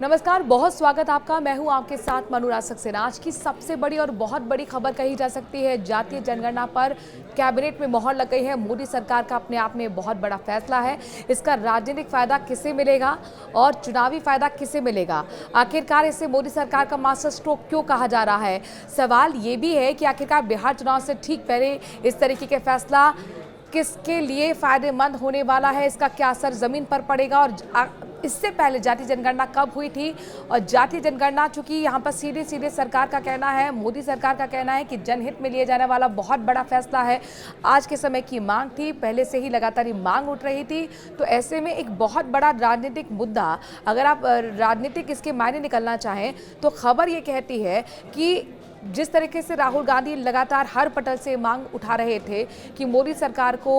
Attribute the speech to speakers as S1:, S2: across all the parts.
S1: नमस्कार, बहुत स्वागत आपका। मैं हूं आपके साथ मनुराग सक्सेना। आज की सबसे बड़ी और बहुत बड़ी खबर कही जा सकती है, जातीय जनगणना पर कैबिनेट में मोहर लग गई है। मोदी सरकार का अपने आप में बहुत बड़ा फैसला है। इसका राजनीतिक फायदा किसे मिलेगा और चुनावी फायदा किसे मिलेगा? आखिरकार इसे मोदी सरकार का मास्टर स्ट्रोक क्यों कहा जा रहा है? सवाल ये भी है कि आखिरकार बिहार चुनाव से ठीक पहले इस तरीके के फैसला किसके लिए फायदेमंद होने वाला है, इसका क्या असर जमीन पर पड़ेगा? और इससे पहले जातीय जनगणना कब हुई थी? और जातीय जनगणना चूंकि यहाँ पर सीधे सीधे सरकार का कहना है, मोदी सरकार का कहना है कि जनहित में लिए जाने वाला बहुत बड़ा फैसला है। आज के समय की मांग थी, पहले से ही लगातार ये मांग उठ रही थी। तो ऐसे में एक बहुत बड़ा राजनीतिक मुद्दा, अगर आप राजनीतिक इसके मायने निकलना चाहें तो खबर ये कहती है कि जिस तरीके से राहुल गांधी लगातार हर पटल से मांग उठा रहे थे कि मोदी सरकार को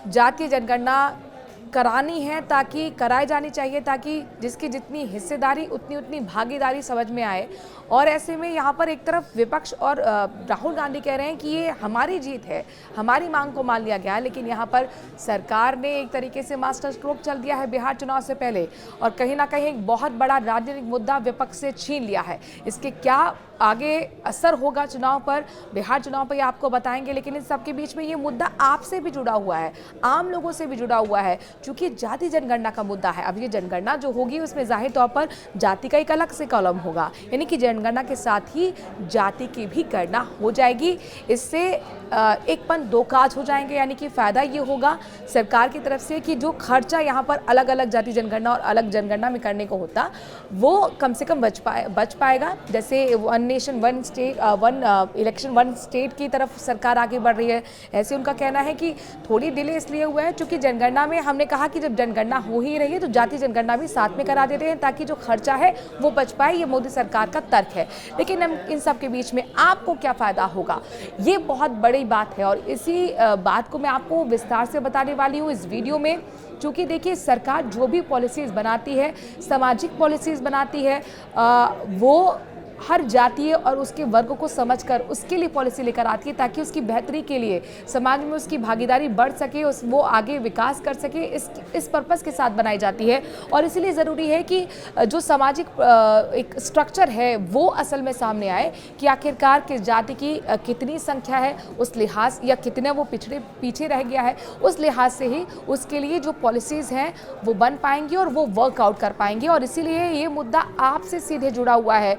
S1: जातीय जनगणना करानी है, ताकि कराई जानी चाहिए, ताकि जिसकी जितनी हिस्सेदारी उतनी उतनी भागीदारी समझ में आए। और ऐसे में यहाँ पर एक तरफ विपक्ष और राहुल गांधी कह रहे हैं कि ये हमारी जीत है, हमारी मांग को मान लिया गया है, लेकिन यहाँ पर सरकार ने एक तरीके से मास्टर स्ट्रोक चल दिया है बिहार चुनाव से पहले, और कहीं ना कहीं एक बहुत बड़ा राजनीतिक मुद्दा विपक्ष से छीन लिया है। इसके क्या आगे असर होगा चुनाव पर, बिहार चुनाव पर, ये आपको बताएंगे। लेकिन इन सबके बीच में ये मुद्दा आपसे भी जुड़ा हुआ है, आम लोगों से भी जुड़ा हुआ है, क्योंकि जाति जनगणना का मुद्दा है। अब ये जनगणना जो होगी उसमें जाहिर तौर पर जाति का एक अलग से कॉलम होगा, यानी कि जनगणना के साथ ही जाति की भी गणना हो जाएगी। इससे एक पन दो काज हो जाएंगे, यानी कि फायदा ये होगा सरकार की तरफ से कि जो खर्चा यहाँ पर अलग अलग जाति जनगणना और अलग जनगणना में करने को होता, वो कम से कम बच पाएगा। जैसे one nation one state one election one state की तरफ सरकार आगे बढ़ रही है, ऐसे उनका कहना है कि थोड़ी डिले इसलिए हुआ है क्योंकि जनगणना में हमने कहा कि जब जनगणना हो ही रही है तो जाति जनगणना भी साथ में करा देते हैं, ताकि जो खर्चा है वो बच पाए। ये मोदी सरकार का तर्क है। लेकिन इन सब के बीच में आपको क्या फायदा होगा, ये बहुत बड़ी बात है, और इसी बात को मैं आपको विस्तार से बताने वाली हूँ इस वीडियो में। क्योंकि देखिए, सरकार जो भी पॉलिसीज बनाती है, सामाजिक पॉलिसीज बनाती है, वो हर जातीय और उसके वर्ग को समझकर उसके लिए पॉलिसी लेकर आती है, ताकि उसकी बेहतरी के लिए समाज में उसकी भागीदारी बढ़ सके, वो आगे विकास कर सके। इस पर्पस के साथ बनाई जाती है। और इसीलिए ज़रूरी है कि जो सामाजिक एक स्ट्रक्चर है वो असल में सामने आए कि आखिरकार किस जाति की कितनी संख्या है, उस लिहाज, या कितने वो पीछे रह गया है, उस लिहाज से ही उसके लिए जो पॉलिसीज़ हैं वो बन पाएंगी और वो वर्कआउट कर पाएंगे। और इसीलिए ये मुद्दा आपसे सीधे जुड़ा हुआ है,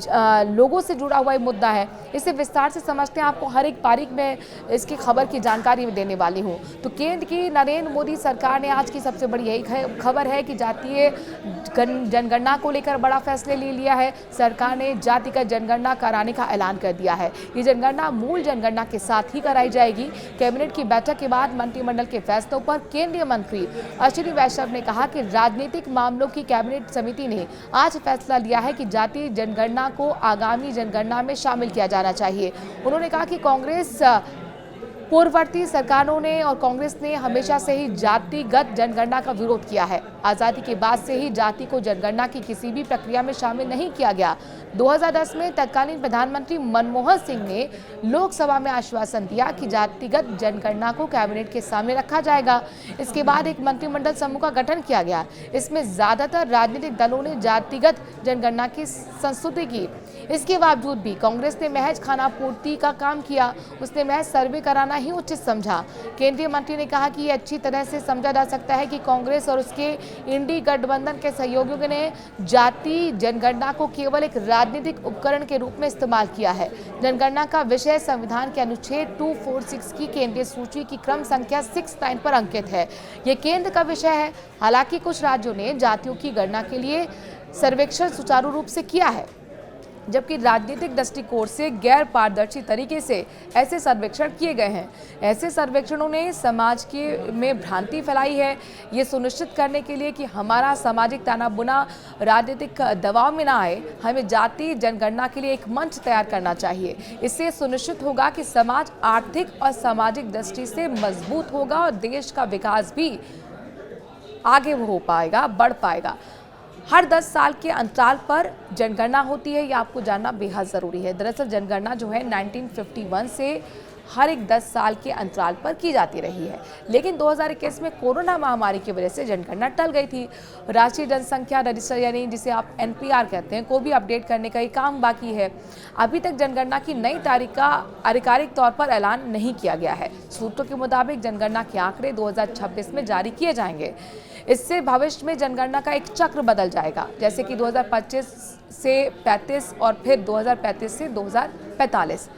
S1: लोगों से जुड़ा हुआ ये मुद्दा है। इसे विस्तार से समझते हैं, आपको हर एक तारीख में इसकी खबर की जानकारी देने वाली हूँ। तो केंद्र की नरेंद्र मोदी सरकार ने आज की सबसे बड़ी यही खबर है कि जातीय जनगणना को लेकर बड़ा फैसले ले लिया है। सरकार ने जातिगत जनगणना कराने का ऐलान कर दिया है। ये जनगणना मूल जनगणना के साथ ही कराई जाएगी। कैबिनेट की बैठक के बाद मंत्रिमंडल के फैसलों पर केंद्रीय मंत्री अश्विनी वैष्णव ने कहा कि राजनीतिक मामलों की कैबिनेट समिति ने आज फैसला लिया है कि जातीय जनगणना को आगामी जनगणना में शामिल किया जाना चाहिए। उन्होंने कहा कि कांग्रेस पूर्ववर्ती सरकारों ने और कांग्रेस ने हमेशा से ही जातिगत जनगणना का विरोध किया है। आज़ादी के बाद से ही जाति को जनगणना की किसी भी प्रक्रिया में शामिल नहीं किया गया। 2010 में तत्कालीन प्रधानमंत्री मनमोहन सिंह ने लोकसभा में आश्वासन दिया कि जातिगत जनगणना को कैबिनेट के सामने रखा जाएगा। इसके बाद एक मंत्रिमंडल समूह का गठन किया गया। इसमें ज्यादातर राजनीतिक दलों ने जातिगत जनगणना की संस्तुति की। इसके बावजूद भी कांग्रेस ने महज खानापूर्ति का काम किया, उसने महज सर्वे कराना ही उचित समझा। केंद्रीय मंत्री ने कहा कि ये अच्छी तरह से समझा जा सकता है कि कांग्रेस और उसके इंडी गठबंधन के सहयोगियों ने जाति जनगणना को केवल एक राजनीतिक उपकरण के रूप में इस्तेमाल किया है। जनगणना का विषय संविधान के अनुच्छेद 246 की केंद्रीय सूची की क्रम संख्या 69 पर अंकित है। ये केंद्र का विषय है। हालांकि कुछ राज्यों ने जातियों की गणना के लिए सर्वेक्षण सुचारू रूप से किया है, जबकि राजनीतिक दृष्टिकोण से गैर पारदर्शी तरीके से ऐसे सर्वेक्षण किए गए हैं। ऐसे सर्वेक्षणों ने समाज में भ्रांति फैलाई है। ये सुनिश्चित करने के लिए कि हमारा सामाजिक ताना बुना राजनीतिक दबाव में ना आए, हमें जाति जनगणना के लिए एक मंच तैयार करना चाहिए। इससे सुनिश्चित होगा कि समाज आर्थिक और सामाजिक दृष्टि से मजबूत होगा और देश का विकास भी आगे हो पाएगा, बढ़ पाएगा। हर 10 साल के अंतराल पर जनगणना होती है, ये आपको जानना बेहद ज़रूरी है। दरअसल जनगणना जो है 1951 से हर एक 10 साल के अंतराल पर की जाती रही है। लेकिन 2021 में कोरोना महामारी की वजह से जनगणना टल गई थी। राष्ट्रीय जनसंख्या रजिस्टर यानी जिसे आप एनपीआर कहते हैं को भी अपडेट करने का ही काम बाकी है। अभी तक जनगणना की नई तारीख का आधिकारिक तौर पर ऐलान नहीं किया गया है। सूत्रों के मुताबिक जनगणना के आंकड़े 2026 में जारी किए जाएंगे। इससे भविष्य में जनगणना का एक चक्र बदल जाएगा, जैसे कि 2025 से 35 और फिर 2035 से 2045।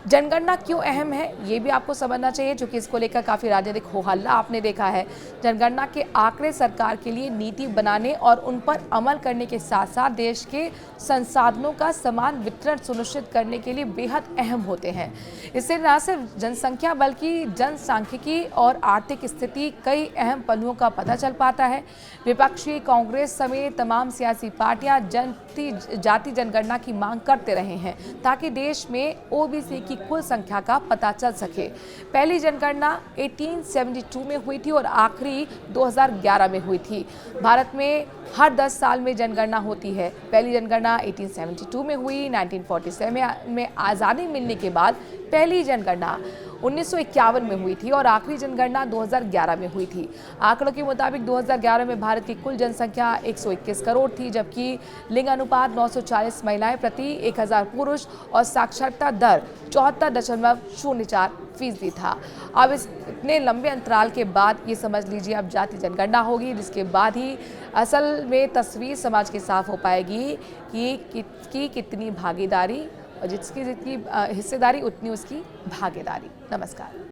S1: जनगणना क्यों अहम है ये भी आपको समझना चाहिए, क्योंकि इसको लेकर काफ़ी राजनीतिक हो हल्ला आपने देखा है। जनगणना के आंकड़े सरकार के लिए नीति बनाने और उन पर अमल करने के साथ साथ देश के संसाधनों का समान वितरण सुनिश्चित करने के लिए बेहद अहम होते हैं। इससे न सिर्फ जनसंख्या बल्कि जनसांख्यिकी और आर्थिक स्थिति कई अहम पहलुओं का पता चल पाता है। विपक्षी कांग्रेस समेत तमाम सियासी पार्टियां जाति जनगणना की मांग करते रहे हैं ताकि देश में ओबीसी की कुल संख्या का पता चल सके। पहली जनगणना 1872 में हुई थी और आखिरी 2011 में हुई थी। भारत में हर 10 साल में जनगणना होती है। पहली जनगणना 1872 में हुई। 1947 में आज़ादी मिलने के बाद पहली जनगणना 1951 में हुई थी और आखिरी जनगणना 2011 में हुई थी। आंकड़ों के मुताबिक 2011 में भारत की कुल जनसंख्या 121 करोड़ थी, जबकि लिंग अनुपात 940 महिलाएं प्रति 1000 पुरुष और साक्षरता दर 74.04% था। अब इस इतने लंबे अंतराल के बाद ये समझ लीजिए अब जाति जनगणना होगी, जिसके बाद ही असल में तस्वीर समाज की साफ हो पाएगी कि कितनी भागीदारी और जितनी हिस्सेदारी उतनी उसकी भागीदारी। नमस्कार।